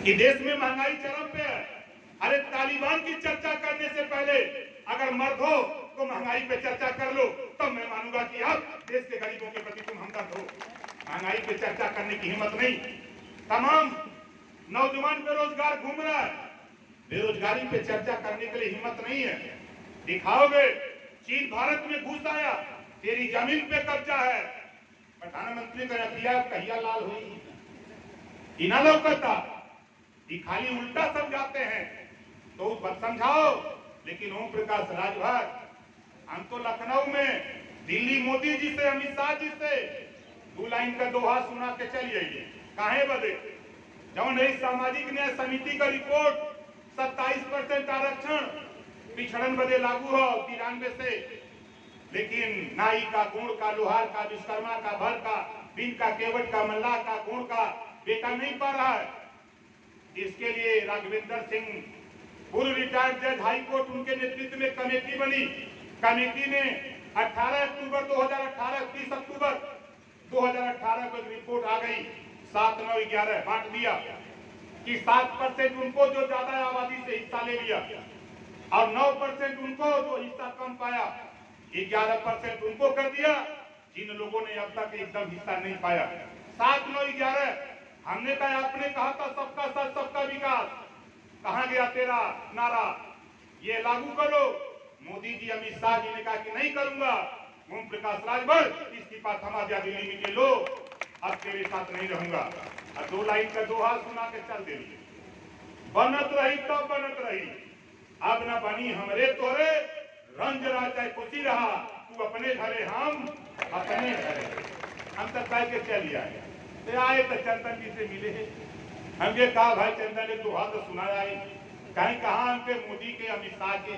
कि देश में महंगाई चरम पे है। अरे तालिबान की चर्चा करने से पहले अगर मर्द हो तो महंगाई पे चर्चा कर लो, तब मैं मानूंगा कि आप देश के गरीबों के प्रति तुम हमदर्द हो। महंगाई पे चर्चा करने की हिम्मत नहीं। तमाम नौजवान बेरोजगार घूम रहा है, बेरोजगारी पे चर्चा करने के लिए हिम्मत नहीं है। दिखाओगे चीन भारत में घुस आया, तेरी जमीन पे कब्जा है, प्रधानमंत्री का रखिया कहिया लाल हुई इना लौकता, खाली उल्टा समझाते हैं तो समझाओ। लेकिन ओम प्रकाश राजभर, हम तो लखनऊ में दिल्ली मोदी जी से, अमित शाह जी से 2 लाइन का दोहा सुना के चलिए। काहे बदे जब नहीं सामाजिक न्याय समिति का रिपोर्ट 27% आरक्षण पिछड़न बदे लागू हो 93 से, लेकिन नाई का, गुण का, लोहार का, विश्वकर्मा का, भर का, बिन का, केवट का, मल्लाह का, गुण का बेटा नहीं पा रहा है। इसके लिए राघवेंद्र सिंह पूर्व रिटायर्ड जज हाई कोर्ट, उनके नेतृत्व में कमेटी बनी। कमेटी ने 18 अक्टूबर 2018 30 अक्टूबर 2018 को एक रिपोर्ट आ गई, 7, 9, 11 बांट दिया कि 7% उनको जो ज्यादा आबादी से हिस्सा ले लिया और 9% उनको जो हिस्सा कम पाया, 11% उनको कर दिया जिन लोगों ने अब तक एकदम हिस्सा नहीं पाया। 7, 9, 11 हमने कहा, आपने कहा था सबका साथ सबका विकास, कहां गया तेरा नारा? ये लागू करो। मोदी जी, अमित शाह जी ने कहा कि नहीं करूंगा। ओम प्रकाश राजभर इस्तीफा थमा दिया, दिल्ली में लो, अब तेरे साथ नहीं रहूंगा। और 2 लाइन का दोहा सुना के चल दे, बनत रही तब बनत रही, अब न बनी हमरे तोरे, रंज रहा चाहे खुशी रहा, तू अपने घरे हम अपने घरे। हम तक कह के चल आए, तो आए तो चंदन जी से मिले हैं। हमने कहा भाई चंदन ने दोहा तो सुनाया है, कहीं कहा हमके मोदी के, अमित शाह के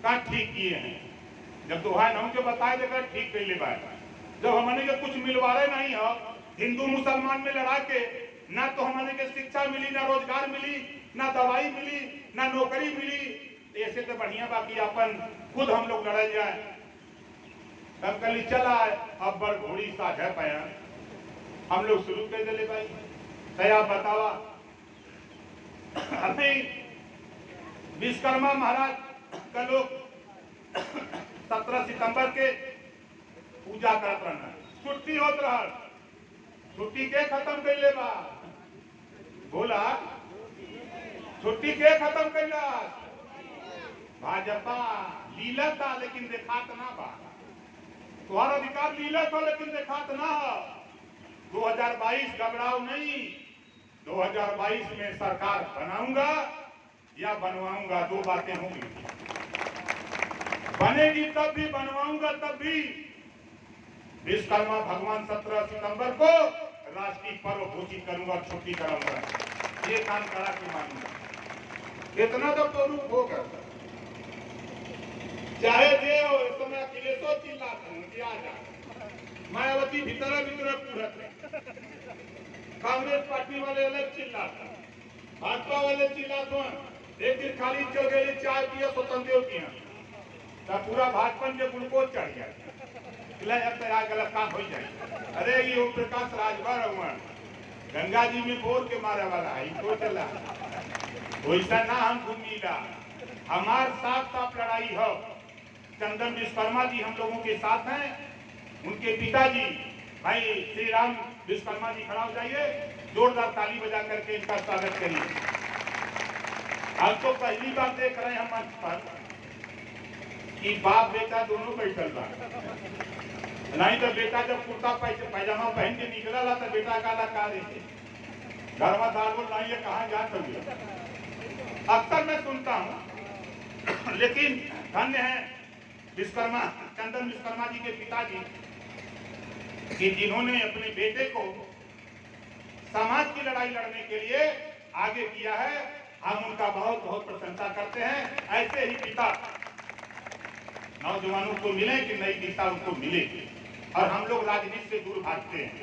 कहा ठीक किए हैं। जब दोहा न हमके बताए तो ठीक कर ले पाए। जब हमने के कुछ मिलवारे नहीं हो, हिंदू मुसलमान में लड़ा के, ना तो हमने के शिक्षा मिली, ना रोजगार मिली, ना दवाई मिली, ना नौकरी मिली। ऐसे तो बढ़िया बाकी अपन खुद हम लोग लड़ जाए। तब कल चला है, अब बड़ घोड़ी साझा पाया हम लोग शुरू कर दे भाई। तो आप बतावा, अभी विश्वकर्मा महाराज का लोग 17 सितंबर के पूजा करत रहना, छुट्टी होत रहा, छुट्टी के खत्म कर ले बा, बोला छुट्टी के खत्म कर ला, भाजपा लीला था लेकिन देखात ना बा, तुम्हारा अधिकार लीला था लेकिन देखात ना। 2022 घबराओ नहीं, 2022 में सरकार बनाऊंगा या बनवाऊंगा, 2 बातें होंगी। बनेगी तब भी, बनवाऊंगा तब भी। विश्वकर्मा भगवान 17 सितंबर को राष्ट्रीय पर्व घोषित करूंगा, छुट्टी कराऊंगा, ये काम करा के मानूंगा। इतना तो रूप होगा, चाहे जे हो। इस समय अखिलेशो चिल्लाता हूँ कि आ जा, मायावती भीतर पूरत कांग्रेस पार्टी वाले अलग चिल्लाता, भाजपा वाले चिल्लाते हैं। एक दिन खाली चल गई चाय पिया स्वतंत्र की, तब पूरा भाजपा के ग्लूकोज चढ़ गया, अब तेरा गलत काम हो जाए। अरे ये ओम प्रकाश राजभर हुआ, गंगा जी में बोर के मारे वाला है, इनको चला वैसा ना हम घूमीला। हमार साथ साथ लड़ाई हो। चंदन विश्वकर्मा जी हम लोगों के साथ हैं, उनके पिताजी भाई श्री राम विश्वकर्मा जी खड़ा हो जाइए, जोरदार ताली बजा करके इनका स्वागत करिए। हम तो पहली बार देख रहे हैं मंच पर कि बाप बेटा दोनों बैठल बा, नहीं तो बेटा जब कुर्ता पैजामा पहन के निकला तो बेटा काला का देते घर में दाल बोल नहीं है, कहाँ जा सकते। अक्सर मैं सुनता हूँ, लेकिन धन्य है विश्वकर्मा, चंदन विश्वकर्मा जी के पिताजी कि जिन्होंने अपने बेटे को समाज की लड़ाई लड़ने के लिए आगे किया है। हम उनका बहुत बहुत प्रशंसा करते हैं। ऐसे ही पिता नौजवानों को मिले कि नई दिशा उनको मिले, और हम लोग राजनीति से दूर भागते हैं।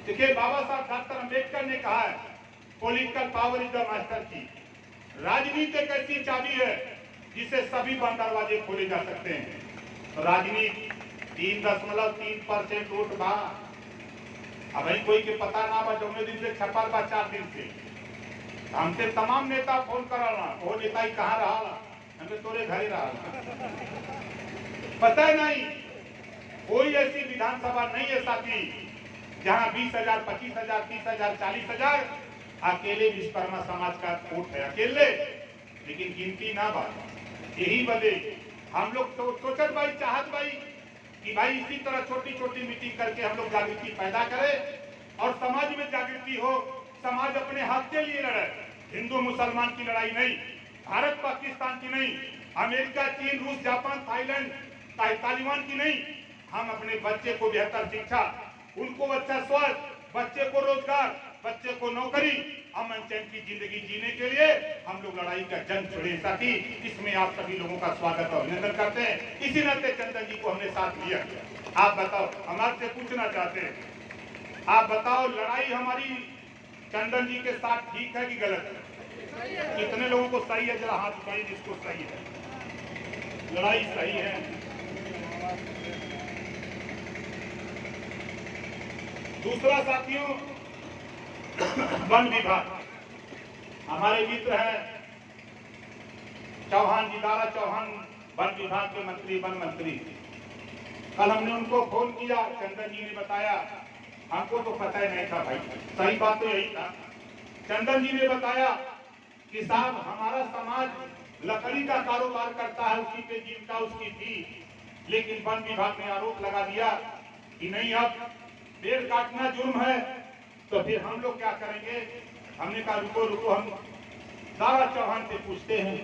देखिए, बाबा साहब डॉक्टर अम्बेडकर ने कहा है, political power is the master की। राजनीति एक ऐसी चाबी है जिसे सभी बंद दरवाजे खोले जा सकते हैं। तो राजनीति 3.3% वोट बा, अब कोई के पता ना बा, जौने दिन से छपल बा 4 दिन से हमसे तमाम नेता फोन करा, वो नेता ही कहाँ रहा, हमसे तोरे घरे रहा। पता है नहीं, कोई ऐसी विधानसभा नहीं है साथी जहां 20,000, 25,000, 30,000, 40,000 अकेले विश्वकर्मा समाज का वोट है, अकेले। लेकिन गिनती ना बात, यही बदे हम लोग तो सोचत भाई, चाहत भाई कि भाई इसी तरह छोटी छोटी मीटिंग करके हम लोग जागृति पैदा करें और समाज में जागृति हो, समाज अपने हक के लिए लड़े। हिंदू मुसलमान की लड़ाई नहीं, भारत पाकिस्तान की नहीं, अमेरिका, चीन, रूस, जापान, थाईलैंड, तालिबान की नहीं। हम अपने बच्चे को बेहतर शिक्षा, उनको अच्छा स्वास्थ्य, बच्चे को रोजगार, बच्चे को नौकरी, अमन चैन की जिंदगी जीने के लिए हम लोग लड़ाई का जंग छेड़े साथी। इसमें आप सभी लोगों का स्वागत और अभिनंदन करते हैं। इसी नाते चंदन जी को हमने साथ लिया। आप बताओ, हमारे से पूछना चाहते हैं, आप बताओ लड़ाई हमारी चंदन जी के साथ ठीक है कि गलत है? कितने लोगों को सही है? जरा हाथ उठाइए जिसको सही है। लड़ाई सही है। दूसरा साथियों, वन विभाग, हमारे मित्र हैं चौहान जी, दारा चौहान, वन विभाग के मंत्री, वन मंत्री। कल हमने उनको फोन किया, चंदन जी ने बताया, हमको तो पता ही नहीं था भाई, सही बात तो यही था। चंदन जी ने बताया कि साहब हमारा समाज लकड़ी का कारोबार करता है, उसी पे जीविका उसकी थी, लेकिन वन विभाग ने आरोप लगा दिया कि नहीं, अब पेड़ काटना जुर्म है, तो फिर हम लोग क्या करेंगे? हमने कहा रुको रुको, हम दारा चौहान से पूछते हैं।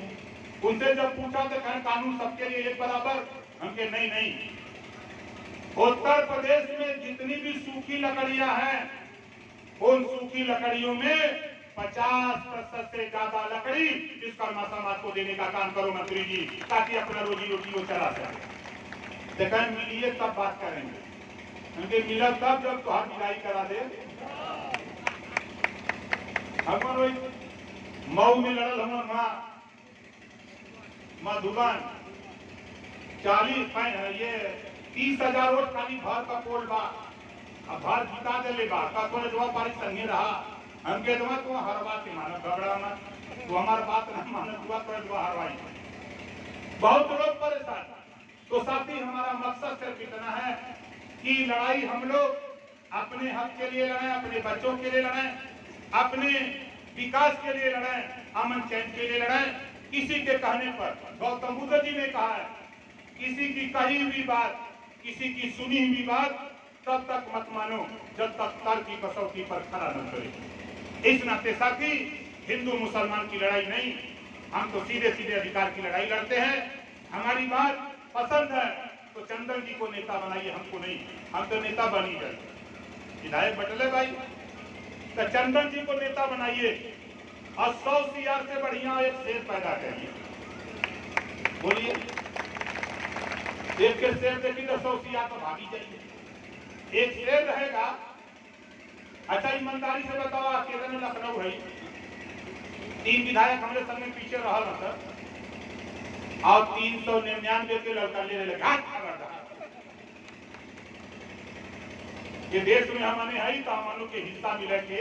उनसे जब पूछा तो कहें कानून सबके लिए एक बराबर। हम कहे नहीं नहीं, उत्तर प्रदेश में जितनी भी सूखी लकड़ियां हैं, उन सूखी लकड़ियों में 50% से ज्यादा लकड़ी विश्वकर्मा समाज को देने का काम करो मंत्री जी, ताकि अपना रोजी रोटी को चला सके। देखा मिलिए तब बात करेंगे, उनके मिला तब जब तुहार मिलाई करा दे। हमारे मऊ में लड़ल, हम वहां मधुबन 30,000 वोट खाली भर का पोल बा, अब भर जिता दे बा का थोड़े दुआ पारी संगे रहा। हम के दुआ तो हर बात की मानो, घबरा मत, तो हमारी बात ना मानो, दुआ तो दुआ हरवाई। बहुत लोग परेशान। तो साथी हमारा मकसद सिर्फ इतना है कि लड़ाई हम लोग अपने हक के लिए लड़ें, अपने बच्चों के लिए लड़ें, अपने विकास के लिए लड़ें, अमन चैन के लिए लड़ें। किसी के कहने पर, गौतम बुद्ध जी ने कहा है, किसी की कही हुई बात, किसी की सुनी हुई बात तब तक मत मानो जब तक तर्क की कसौटी पर खरा न करे। इस नाते साथी हिंदू मुसलमान की लड़ाई नहीं, हम तो सीधे सीधे अधिकार की लड़ाई लड़ते हैं। हमारी बात पसंद है तो चंदन जी को नेता बनाइए, हमको नहीं, हम तो नेता बनी गए। विधायक बटले भाई, तो चंदन जी को नेता बनाइए और 100 CR से बढ़िया एक शेर पैदा करिए। बोलिए, एक के शेर देखिए तो 100 CR तो भागी जाइए। एक शेर रहेगा। अच्छा ईमानदारी से बताओ, अकेले में लखनऊ है, 3 विधायक हमारे संग में पीछे रहा था और 399 के लड़का ले लगा। ये देश में हमने है तो हम लोग के हिस्सा मिले के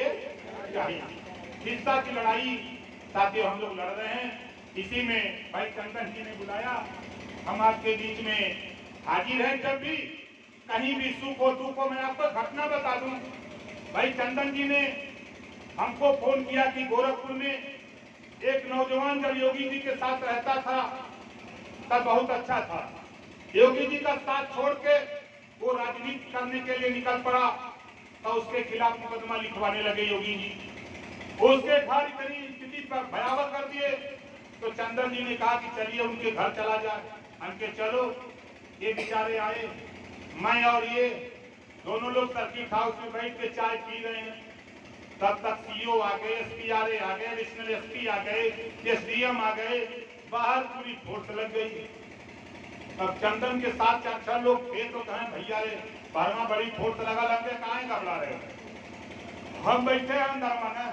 चाहिए। हिस्सा की लड़ाई साथियों हम लोग लड़ रहे हैं। इसी में भाई चंदन जी ने बुलाया, हम आपके बीच में हाजिर हैं। जब भी कहीं भी सुख हो दुख हो, मैं आपको घटना बता दूं। भाई चंदन जी ने हमको फोन किया कि गोरखपुर में एक नौजवान जब योगी जी के साथ रहता था तब बहुत अच्छा था। योगी जी का साथ छोड़ के वो राजनीति करने के लिए निकल पड़ा तो उसके खिलाफ मुकदमा लिखवाने लगे योगी जी। उसके घर इतनी स्थिति पर भयावह कर दिए तो चंदन जी ने कहा कि चलिए उनके घर चला जाए। उनके चलो, ये बेचारे आए, मैं और ये दोनों लोग सर्किट हाउस में बैठ के चाय पी रहे हैं। तब तक सीओ आ गए, SPRA आ गए, नेशनल SP आ गए, SDM आ गए, बाहर पूरी फोर्स लग गई। अब चंदन के साथ 4-6 लोग थे तो कहें भैया रे बारवा बड़ी फोर्स लगा लगे, कहाँ घबरा रहे हो? हम बैठे अंदर माना।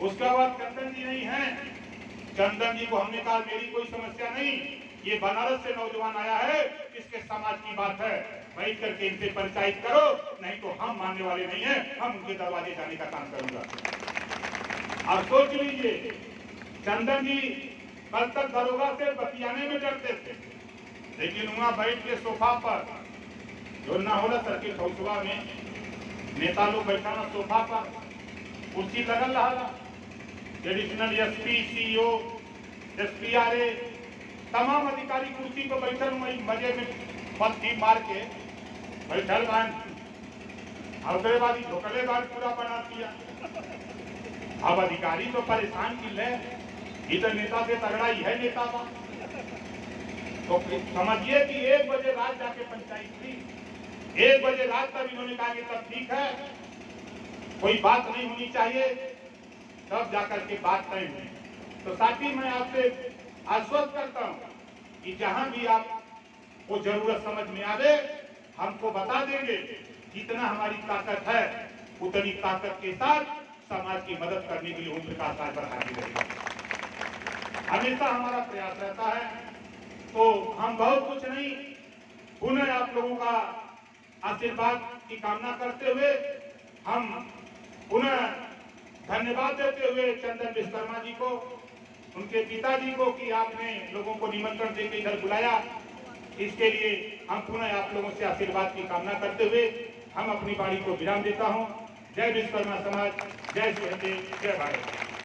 उसके बाद चंदन जी नहीं है। चंदन जी को हमने कहा मेरी कोई समस्या नहीं, ये बनारस से नौजवान आया है, इसके समाज की बात है, बैठ करके इनसे पंचायत करो, नहीं तो हम मानने वाले नहीं है, हम उनके दरवाजे जाने का काम करूंगा। अब सोच लीजिए, चंदन जी कल तक दरोगा से बतियाने में डरते थे, लेकिन वहां बैठ के सोफा पर जो ना होला सर्किट हाउसवा में नेता लोग बैठा ना सोफा पर कुर्सी लगल रहा, एडिशनल एसपी, सीईओ, एसपीआरए तमाम अधिकारी कुर्सी पर बैठल वही मजे में पत्ती मार के बैठल बान, अवतरेबाजी ढोकलेबाज पूरा बना दिया। अब अधिकारी तो परेशान की ले, इधर नेता से तगड़ा ही है नेता का। तो समझिए कि 1 बजे रात जाके पंचायत थी, 1 बजे रात तक इन्होंने कहा कि तब ठीक है, कोई बात नहीं होनी चाहिए, तब जाकर के बात तय हुई। तो साथी मैं आपसे आश्वस्त करता हूं कि जहां भी आपको जरूरत समझ में आवे हमको बता देंगे, जितना हमारी ताकत है उतनी ताकत के साथ समाज की मदद करने के लिए ओम प्रकाश राजभर हाजिर रहेगा। हमेशा हमारा प्रयास रहता है। तो हम बहुत कुछ नहीं, पुनः आप लोगों का आशीर्वाद की कामना करते हुए हम पुनः धन्यवाद देते हुए चंदन विश्वकर्मा जी को, उनके पिताजी को कि आपने लोगों को निमंत्रण देकर इधर बुलाया, इसके लिए हम पुनः आप लोगों से आशीर्वाद की कामना करते हुए हम अपनी वाणी को विराम देता हूं। जय विश्वकर्मा समाज, जय श्री हिंद, जय भारत।